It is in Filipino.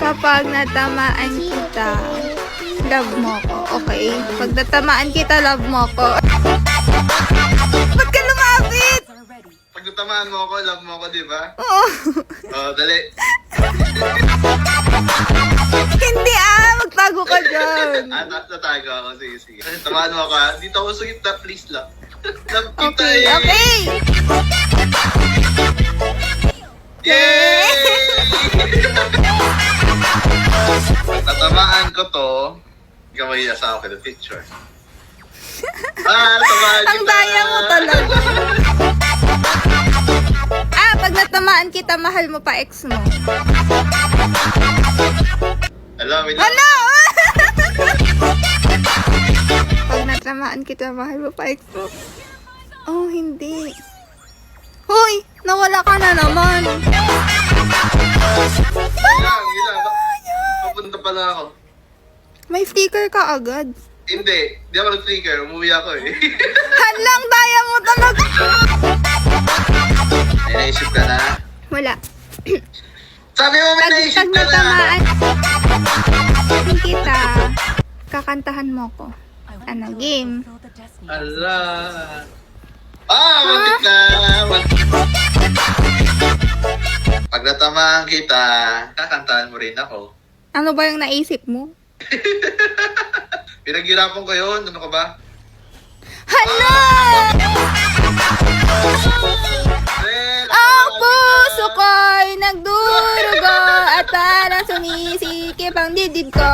Kapag natamaan kita, love mo ko. Okay? Pag natamaan kita, love mo ko. Ba't ka lumapit? Pag natamaan mo ako, love mo ako, di ba? Oo. Oo, dali. Hindi magtago ka dyan. Natago ako. Sige, sige. Tamaan mo ako, ha? Dito ako sa gitna, please lang. Love kita Okay, eh. okay. Yay! Pag natamaan ko to, ikaw may asawa ko the picture. Natamaan kita. Ang daya mo talaga. Pag natamaan kita, mahal mo pa ex mo. Hello, wait lang. Hala! Pag natamaan kita, mahal mo pa ex mo. Oh, hindi. Hoy, nawala ka na naman. Ilang. Papunta pa lang ako. May flicker ka agad. Hindi ako nag-trigger. Umuwi ako eh. Halang daya mo talaga. May naisip ka na? Wala. Sabi mo may Pag naisip ka na! natamaan kita, kakantahan mo ko. Ano, game? Ala. Matik na! Pag natamaan kita, kakantahan mo rin ako. Ano ba yung naisip mo? Pinaghirapan ko yun. Ano ka ba? Hala! Well, Ang puso ko'y nagdurugo at parang sumisikip ang dibdib ko.